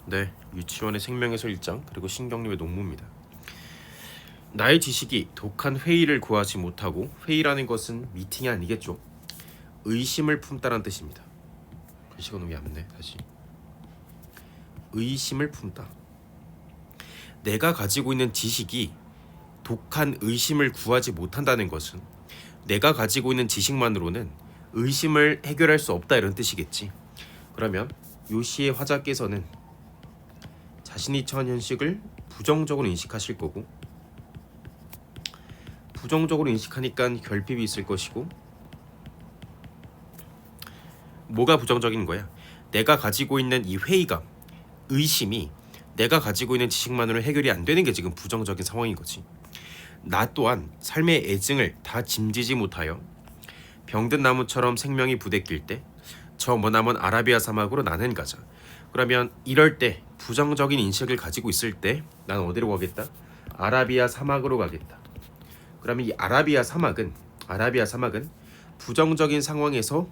네, 유치원의 생명에서 1장 그리고 신경림의 농무입니다. 나의 지식이 독한 회의를 구하지 못하고 회의라는 것은 미팅이 아니겠죠. 의심을 품다라는 뜻입니다. 글씨가 너무 얇네. 다시 의심을 품다. 내가 가지고 있는 지식이 독한 의심을 구하지 못한다는 것은 내가 가지고 있는 지식만으로는 의심을 해결할 수 없다 이런 뜻이겠지. 그러면 요시의 화자께서는 자신이 처한 현실을 부정적으로 인식하실 거고 부정적으로 인식하니까 결핍이 있을 것이고 뭐가 부정적인 거야? 내가 가지고 있는 이 회의감, 의심이 내가 가지고 있는 지식만으로 해결이 안 되는 게 지금 부정적인 상황인 거지. 나 또한 삶의 애증을 다 짐지지 못하여 병든 나무처럼 생명이 부대낄 때 저 머나먼 아라비아 사막으로 나는 가자. 그러면 이럴 때 부정적인 인식을 가지고 있을 때 난 어디로 가겠다? 아라비아 사막으로 가겠다. 그러면 이 아라비아 사막은 부정적인 상황에서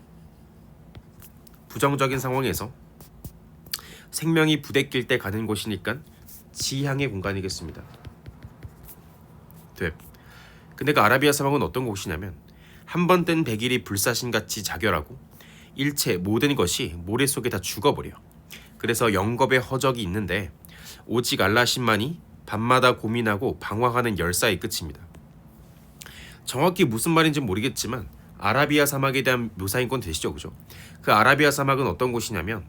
생명이 부대낄 때 가는 곳이니까 지향의 공간이겠습니다. 돼. 근데 그 아라비아 사막은 어떤 곳이냐면 한 번 뜬 백일이 불사신같이 자결하고 일체 모든 것이 모래 속에 다 죽어버려. 그래서 영겁의 허적이 있는데 오직 알라신만이 밤마다 고민하고 방황하는 열사의 끝입니다. 정확히 무슨 말인지 모르겠지만 아라비아 사막에 대한 묘사인 건 되시죠, 그죠? 그 아라비아 사막은 어떤 곳이냐면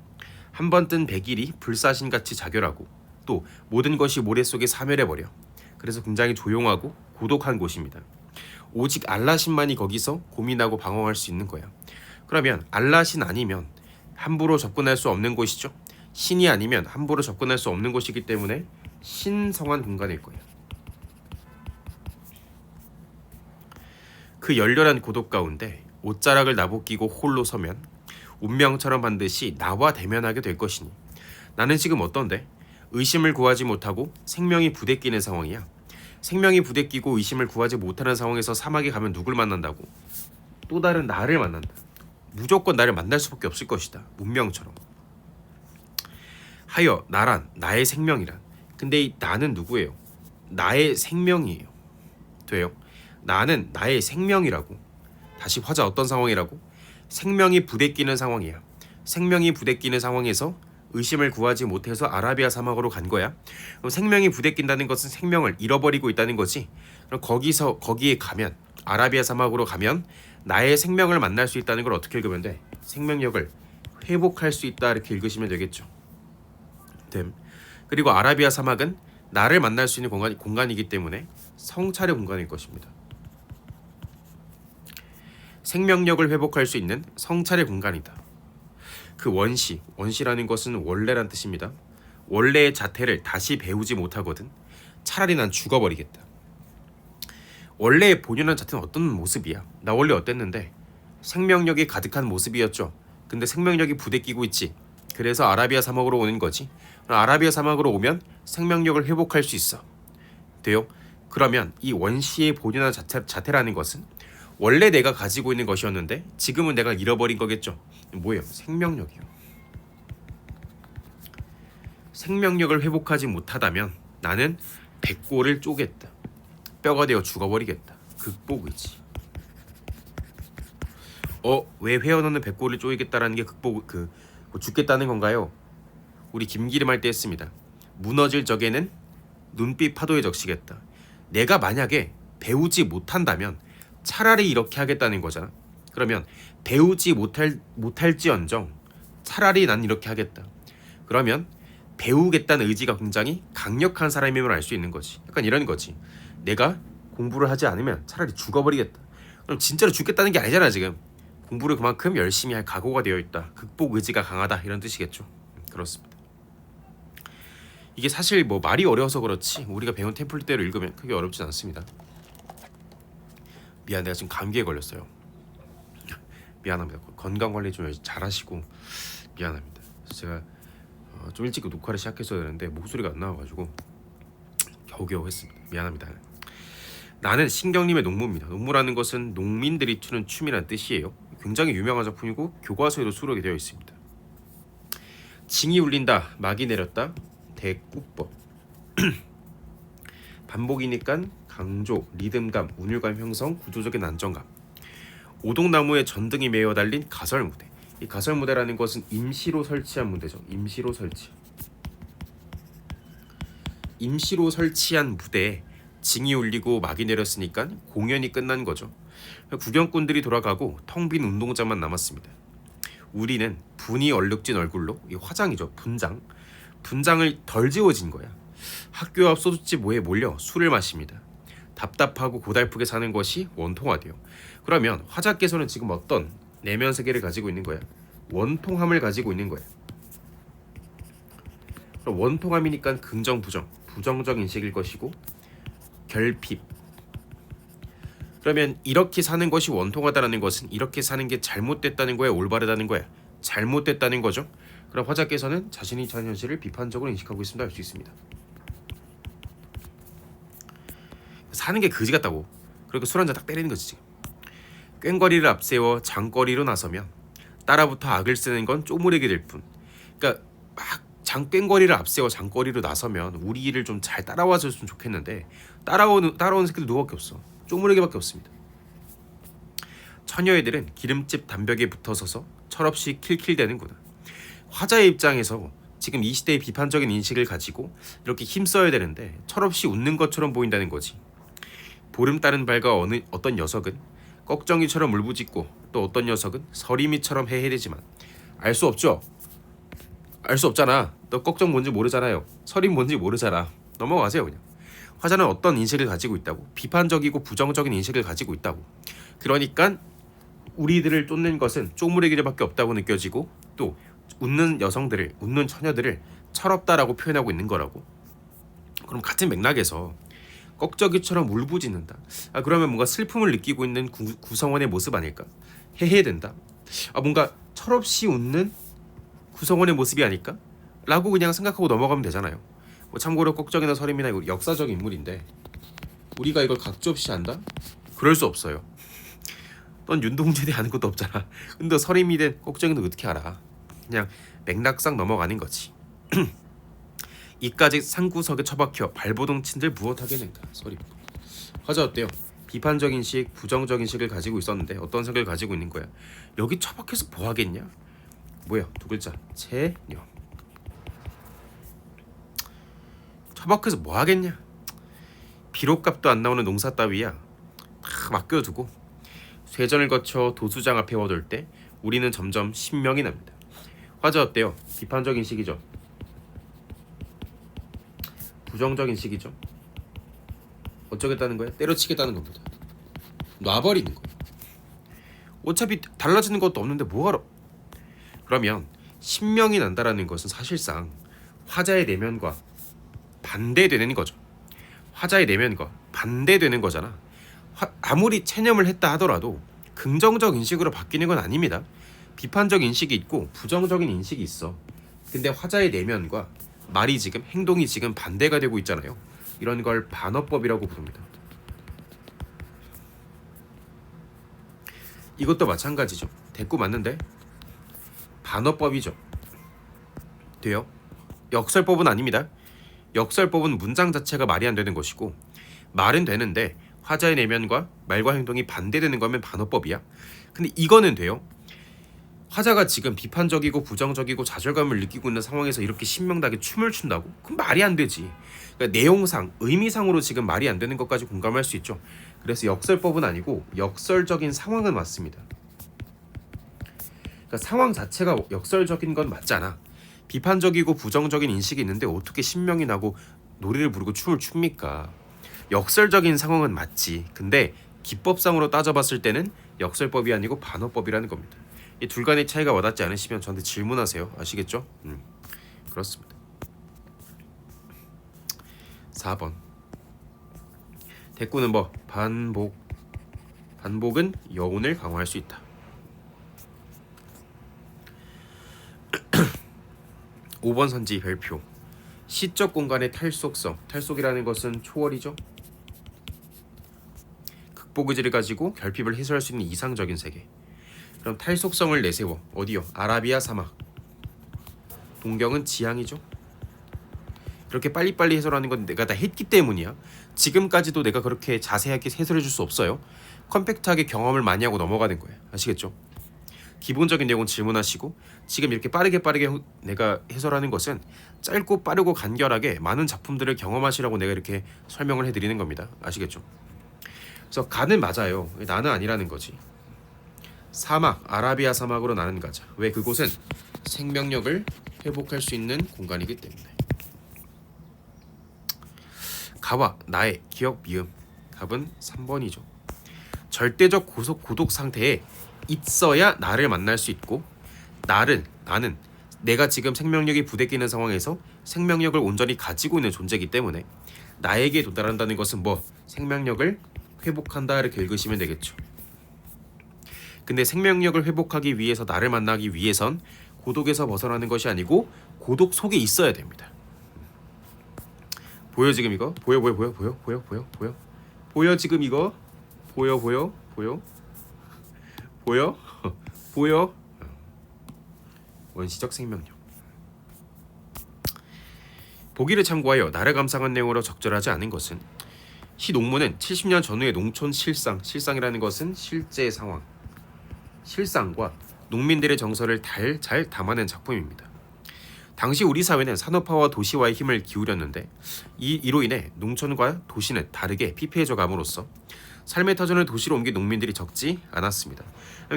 한 번 뜬 백일이 불사신같이 자결하고 또 모든 것이 모래 속에 사멸해버려. 그래서 굉장히 조용하고 고독한 곳입니다. 오직 알라신만이 거기서 고민하고 방황할 수 있는 거야. 그러면 알라신 아니면 함부로 접근할 수 없는 곳이죠. 신이 아니면 함부로 접근할 수 없는 곳이기 때문에 신성한 공간일 거예요. 그 열렬한 고독 가운데 옷자락을 나부끼고 홀로 서면 운명처럼 반드시 나와 대면하게 될 것이니 나는 지금 어떤데? 의심을 구하지 못하고 생명이 부대끼는 상황이야. 생명이 부대끼고 의심을 구하지 못하는 상황에서 사막에 가면 누굴 만난다고? 또 다른 나를 만난다. 무조건 나를 만날 수밖에 없을 것이다. 운명처럼. 하여 나란 나의 생명이란. 근데 이 나는 누구예요? 나의 생명이에요. 돼요? 나는 나의 생명이라고. 다시 화자 어떤 상황이라고? 생명이 부대끼는 상황이야. 생명이 부대끼는 상황에서 의심을 구하지 못해서 아라비아 사막으로 간 거야. 그럼 생명이 부대낀다는 것은 생명을 잃어버리고 있다는 거지. 그럼 거기에 가면 아라비아 사막으로 가면 나의 생명을 만날 수 있다는 걸 어떻게 읽으면 돼? 생명력을 회복할 수 있다 이렇게 읽으시면 되겠죠. 그리고 아라비아 사막은 나를 만날 수 있는 공간이기 때문에 성찰의 공간일 것입니다. 생명력을 회복할 수 있는 성찰의 공간이다. 그 원시라는 것은 원래란 뜻입니다. 원래의 자태를 다시 배우지 못하거든 차라리 난 죽어버리겠다. 원래의 본연한 자태는 어떤 모습이야? 나 원래 어땠는데? 생명력이 가득한 모습이었죠. 근데 생명력이 부대끼고 있지. 그래서 아라비아 사막으로 오는 거지. 아라비아 사막으로 오면 생명력을 회복할 수 있어. 돼요? 그러면 이 원시의 본연한 자태라는 것은 원래 내가 가지고 있는 것이었는데 지금은 내가 잃어버린 거겠죠. 뭐예요? 생명력이요. 생명력을 회복하지 못하다면 나는 백골을 쪼겠다. 뼈가 되어 죽어버리겠다. 극복이지. 왜 회원하는 백골을 쪼이겠다라는 게 죽겠다는 건가요? 우리 김기림 할 때 했습니다. 무너질 적에는 눈빛 파도에 적시겠다. 내가 만약에 배우지 못한다면 차라리 이렇게 하겠다는 거잖아. 그러면 배우지 못할지언정 차라리 난 이렇게 하겠다. 그러면 배우겠다는 의지가 굉장히 강력한 사람임을 알 수 있는 거지. 약간 이런 거지. 내가 공부를 하지 않으면 차라리 죽어버리겠다. 그럼 진짜로 죽겠다는 게 아니잖아 지금. 공부를 그만큼 열심히 할 각오가 되어 있다. 극복 의지가 강하다 이런 뜻이겠죠. 그렇습니다. 이게 사실 뭐 말이 어려워서 그렇지 우리가 배운 템플릿대로 읽으면 크게 어렵진 않습니다. 미안 내가 지금 감기에 걸렸어요. 미안합니다. 건강관리 좀 잘하시고 미안합니다. 제가 좀 일찍 녹화를 시작했어야 되는데 목소리가 안 나와가지고 겨우겨우 했습니다. 미안합니다. 나는 신경림의 농무입니다. 농무라는 것은 농민들이 추는 춤이라는 뜻이에요. 굉장히 유명한 작품이고 교과서에도 수록이 되어 있습니다. 징이 울린다. 막이 내렸다. 대꾸법. 반복이니까 강조, 리듬감, 운율감 형성, 구조적인 안정감. 오동나무에 전등이 매어 달린 가설무대. 이 가설무대라는 것은 임시로 설치한 무대죠. 임시로 설치한 무대에 징이 울리고 막이 내렸으니까 공연이 끝난 거죠. 구경꾼들이 돌아가고 텅 빈 운동장만 남았습니다. 우리는 분이 얼룩진 얼굴로, 이 화장이죠. 분장을 덜 지워진 거야. 학교 앞 소주집 모에 몰려 술을 마십니다. 답답하고 고달프게 사는 것이 원통화돼요. 그러면 화자께서는 지금 어떤 내면 세계를 가지고 있는 거야? 원통함을 가지고 있는 거야. 그럼 원통함이니까 긍정, 부정적 인식일 것이고 결핍. 그러면 이렇게 사는 것이 원통하다라는 것은 이렇게 사는 게 잘못됐다는 거야, 올바르다는 거야? 잘못됐다는 거죠. 그럼 화자께서는 자신이 처한 현실을 비판적으로 인식하고 있습니다 할 수 있습니다. 사는 게 그지 같다고. 그리고 술 한잔 딱 때리는 거지 지금. 꽹과리를 앞세워 장거리로 나서면 따라붙어 악을 쓰는 건 쪼무레게 될 뿐. 그러니까 막 꽹과리를 앞세워 장거리로 나서면 우리 일을 좀 잘 따라와 줬으면 좋겠는데 따라오는 새끼들 누구밖에 없어. 쪼무레게밖에 없습니다. 처녀애들은 기름집 담벽에 붙어서서 철없이 킬킬대는구나. 화자의 입장에서 지금 이 시대의 비판적인 인식을 가지고 이렇게 힘써야 되는데 철없이 웃는 것처럼 보인다는 거지. 보름따른 발과 어떤 녀석은 꺽정이처럼 울부짖고 또 어떤 녀석은 서리미처럼 해해대지만 알 수 없죠. 알 수 없잖아. 너 꺽정 뭔지 모르잖아요. 서림 뭔지 모르잖아. 넘어가세요 그냥. 화자는 어떤 인식을 가지고 있다고? 비판적이고 부정적인 인식을 가지고 있다고. 그러니까 우리들을 쫓는 것은 쪼무레기들밖에 없다고 느껴지고 또 웃는 여성들을, 웃는 처녀들을 철없다라고 표현하고 있는 거라고. 그럼 같은 맥락에서 꺽적이처럼 울부짖는다. 그러면 뭔가 슬픔을 느끼고 있는 구성원의 모습 아닐까? 해해된다. 뭔가 철없이 웃는 구성원의 모습이 아닐까? 라고 그냥 생각하고 넘어가면 되잖아요. 참고로 꺽적이나 서림이나 이거 역사적 인물인데 우리가 이걸 각주없이 안다? 그럴 수 없어요. 넌 윤동주에 대해 아는 것도 없잖아. 근데 서림이든 꺽적이든 어떻게 알아? 그냥 맥락상 넘어가는 거지. 이까지 상구석에 처박혀 발버둥 친들 무엇하겠는가. 서림. 화자 어때요? 비판적인 식, 부정적인 식을 가지고 있었는데 어떤 생각을 가지고 있는 거야? 여기 처박혀서 뭐 하겠냐? 뭐야? 두 글자. 체념. 처박혀서 뭐 하겠냐? 비료값도 안 나오는 농사 따위야. 다 맡겨두고 쇠전을 거쳐 도수장 앞에 와둘 때 우리는 점점 신명이 납니다. 화자 어때요? 비판적인 식이죠. 부정적인 식이죠. 어쩌겠다는 거야? 때려치겠다는 겁니다. 놔버리는 거야. 어차피 달라지는 것도 없는데 뭐하러. 그러면 신명이 난다라는 것은 사실상 화자의 내면과 반대되는 거죠. 화자의 내면과 반대되는 거잖아. 아무리 체념을 했다 하더라도 긍정적 인식으로 바뀌는 건 아닙니다. 비판적 인식이 있고 부정적인 인식이 있어. 근데 화자의 내면과 말이 지금, 행동이 지금 반대가 되고 있잖아요. 이런 걸 반어법이라고 부릅니다. 이것도 마찬가지죠. 대꾸 맞는데 반어법이죠. 돼요? 역설법은 아닙니다. 역설법은 문장 자체가 말이 안 되는 것이고 말은 되는데 화자의 내면과 말과 행동이 반대되는 거면 반어법이야. 근데 이거는 돼요. 화자가 지금 비판적이고 부정적이고 좌절감을 느끼고 있는 상황에서 이렇게 신명나게 춤을 춘다고? 그건 말이 안 되지. 그러니까 내용상, 의미상으로 지금 말이 안 되는 것까지 공감할 수 있죠. 그래서 역설법은 아니고 역설적인 상황은 맞습니다. 그러니까 상황 자체가 역설적인 건 맞잖아. 비판적이고 부정적인 인식이 있는데 어떻게 신명이 나고 노래를 부르고 춤을 춥니까? 역설적인 상황은 맞지. 근데 기법상으로 따져봤을 때는 역설법이 아니고 반어법이라는 겁니다. 이 둘 간의 차이가 와닿지 않으시면 저한테 질문하세요. 아시겠죠? 그렇습니다. 4번. 대꾸는 뭐? 반복은 여운을 강화할 수 있다. 5번 선지 별표. 시적 공간의 탈속성. 탈속이라는 것은 초월이죠. 극복의지를 가지고 결핍을 해소할 수 있는 이상적인 세계. 그럼 탈속성을 내세워. 어디요? 아라비아 사막. 동경은 지향이죠. 이렇게 빨리빨리 해설하는 건 내가 다 했기 때문이야. 지금까지도 내가 그렇게 자세하게 해설해 줄 수 없어요. 컴팩트하게 경험을 많이 하고 넘어가는 거예요. 아시겠죠? 기본적인 내용은 질문하시고, 지금 이렇게 빠르게 내가 해설하는 것은 짧고 빠르고 간결하게 많은 작품들을 경험하시라고 내가 이렇게 설명을 해드리는 겁니다. 아시겠죠? 그래서 가는 맞아요. 나는 아니라는 거지. 사막, 아라비아 사막으로 나는 가자. 왜? 그곳은 생명력을 회복할 수 있는 공간이기 때문에. 가와 나의 기억 미음. 답은 3번이죠. 절대적 고독 상태에 있어야 나를 만날 수 있고, 나는 내가 지금 생명력이 부대끼는 상황에서 생명력을 온전히 가지고 있는 존재이기 때문에 나에게 도달한다는 것은 뭐? 생명력을 회복한다, 이렇게 읽으시면 되겠죠. 근데 생명력을 회복하기 위해서 나를 만나기 위해선 고독에서 벗어나는 것이 아니고 고독 속에 있어야 됩니다. 보여 지금 이거? 보여 지금 이거? 보여? 원시적 생명력. 보기를 참고하여 나를 감상한 내용으로 적절하지 않은 것은, 시 논문은 70년 전후의 농촌 실상이라는 것은 실제 상황, 실상과 농민들의 정서를 잘 담아낸 작품입니다. 당시 우리 사회는 산업화와 도시화의 힘을 기울였는데 이로 인해 농촌과 도시는 다르게 피폐해져 감으로써 삶의 터전을 도시로 옮긴 농민들이 적지 않았습니다.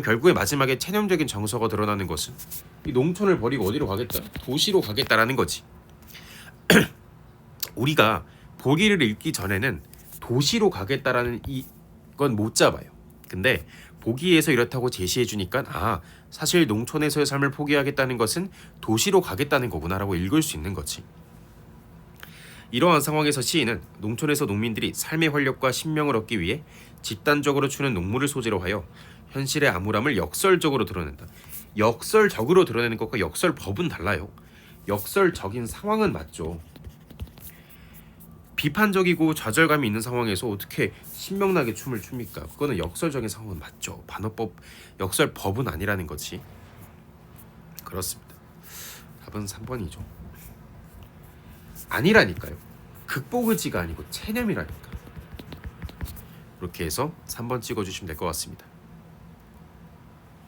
결국에 마지막에 체념적인 정서가 드러나는 것은 이 농촌을 버리고 어디로 가겠다? 도시로 가겠다라는 거지. 우리가 보기를 읽기 전에는 도시로 가겠다라는 이건 못 잡아요. 근데 보기에서 이렇다고 제시해 주니까 사실 농촌에서의 삶을 포기하겠다는 것은 도시로 가겠다는 거구나라고 읽을 수 있는 거지. 이러한 상황에서 시인은 농촌에서 농민들이 삶의 활력과 신명을 얻기 위해 집단적으로 추는 농물을 소재로 하여 현실의 암울함을 역설적으로 드러낸다. 역설적으로 드러내는 것과 역설법은 달라요. 역설적인 상황은 맞죠. 비판적이고 좌절감이 있는 상황에서 어떻게 신명나게 춤을 춥니까? 그거는 역설적인 상황은 맞죠. 반어법, 역설법은 아니라는 거지. 그렇습니다. 답은 3번이죠. 아니라니까요. 극복의지가 아니고 체념이라니까. 이렇게 해서 3번 찍어주시면 될 것 같습니다.